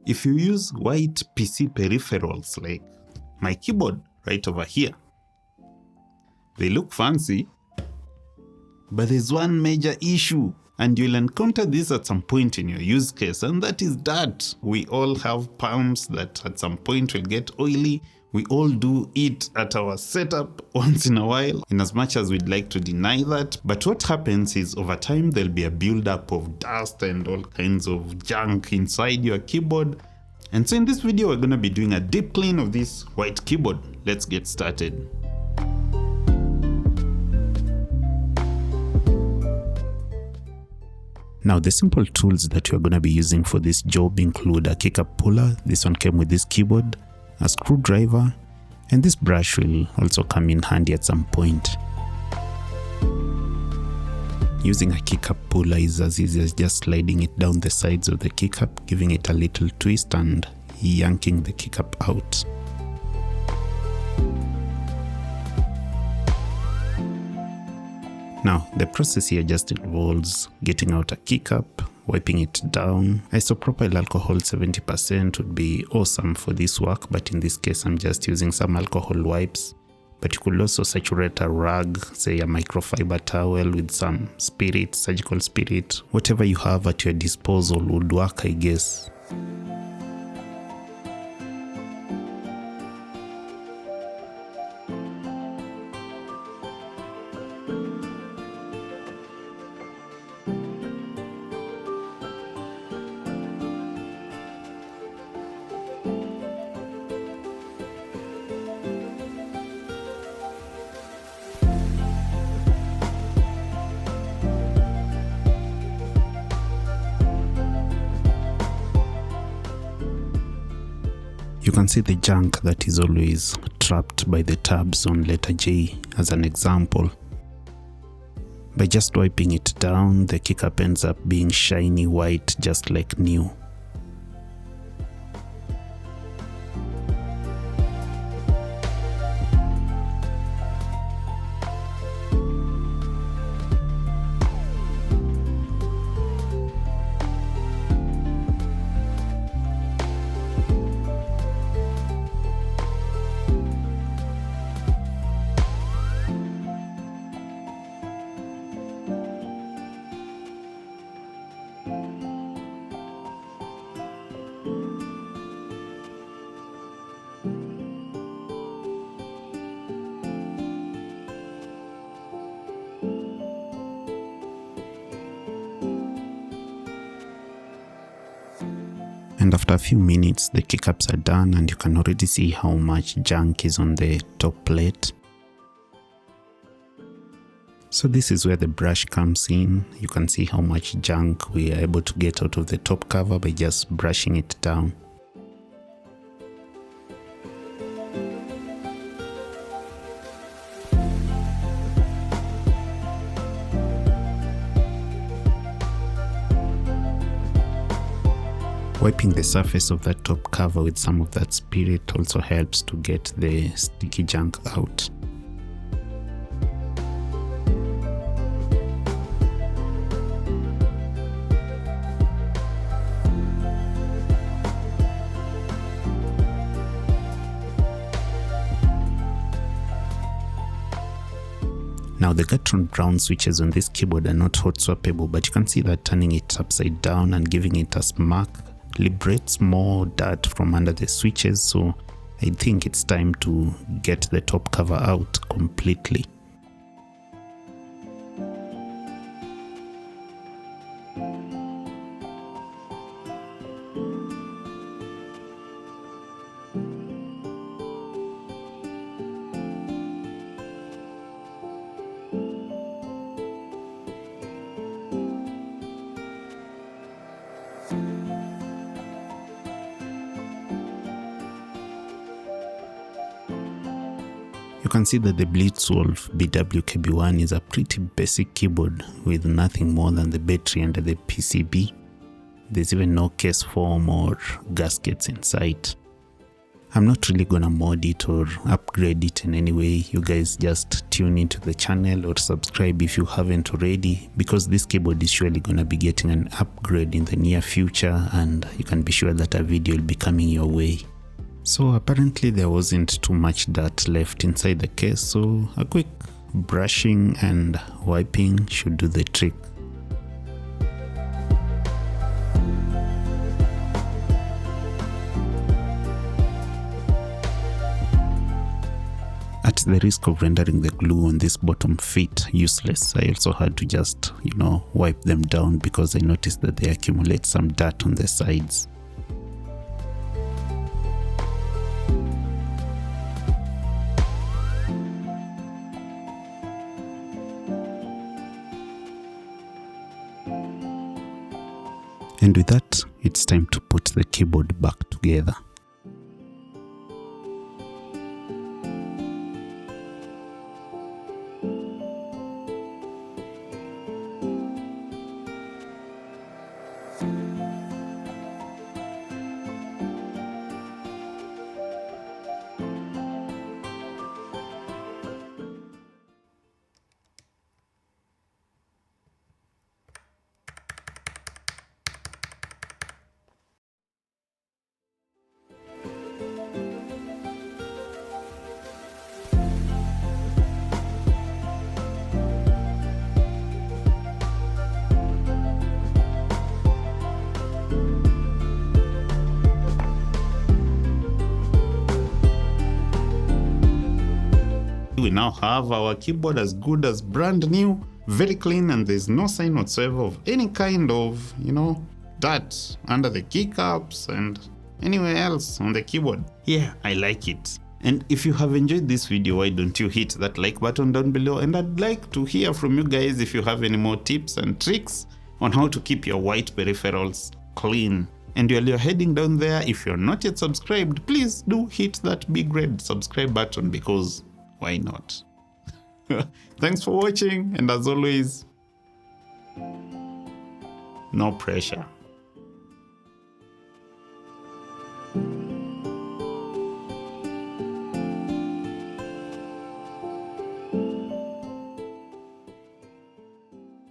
If you use white PC peripherals like my keyboard right over here, they look fancy, but there's one major issue, and you'll encounter this at some point in your use case, and that is dirt. We all have palms that at some point will get oily. We all do it at our setup once in a while, in as much as we'd like to deny that. But what happens is over time there'll be a buildup of dust and all kinds of junk inside your keyboard. And so in this video we're going to be doing a deep clean of this white keyboard. Let's get started. Now the simple tools that you're going to be using for this job include a keycap puller. This one came with this keyboard, a screwdriver, and this brush will also come in handy at some point. Using a keycap puller is as easy as just sliding it down the sides of the keycap, giving it a little twist and yanking the keycap out. Now, the process here just involves getting out a keycap, wiping it down. Isopropyl alcohol 70% would be awesome for this work, but in this case I'm just using some alcohol wipes. But you could also saturate a rag, say a microfiber towel with some spirit, surgical spirit. Whatever you have at your disposal would work, I guess. You can see the junk that is always trapped by the tabs on letter J as an example. By just wiping it down, the keycap ends up being shiny white just like new. And after a few minutes, the keycaps are done and you can already see how much junk is on the top plate. So this is where the brush comes in. You can see how much junk we are able to get out of the top cover by just brushing it down. Wiping the surface of that top cover with some of that spirit also helps to get the sticky junk out. Now the Gatron brown switches on this keyboard are not hot swappable, but you can see that turning it upside down and giving it a smack liberates more dirt from under the switches, so I think it's time to get the top cover out completely. You can see that the blitzwolf BWKB1 is a pretty basic keyboard with nothing more than the battery under the PCB. There's even no case form or gaskets in sight. I'm not really gonna mod it or upgrade it in any way. You guys just tune into the channel or subscribe if you haven't already, because this keyboard is surely gonna be getting an upgrade in the near future, and you can be sure that a video will be coming your way. So apparently there wasn't too much dirt left inside the case, so a quick brushing and wiping should do the trick. At the risk of rendering the glue on this bottom feet useless, I also had to just, wipe them down because I noticed that they accumulate some dirt on the sides. And with that, it's time to put the keyboard back together. We now have our keyboard as good as brand new, very clean, and there's no sign whatsoever of any kind of, dirt under the keycaps and anywhere else on the keyboard. Yeah, I like it. And if you have enjoyed this video, why don't you hit that like button down below? And I'd like to hear from you guys if you have any more tips and tricks on how to keep your white peripherals clean. And while you're heading down there, if you're not yet subscribed, please do hit that big red subscribe button, because why not? Thanks for watching, and as always, no pressure.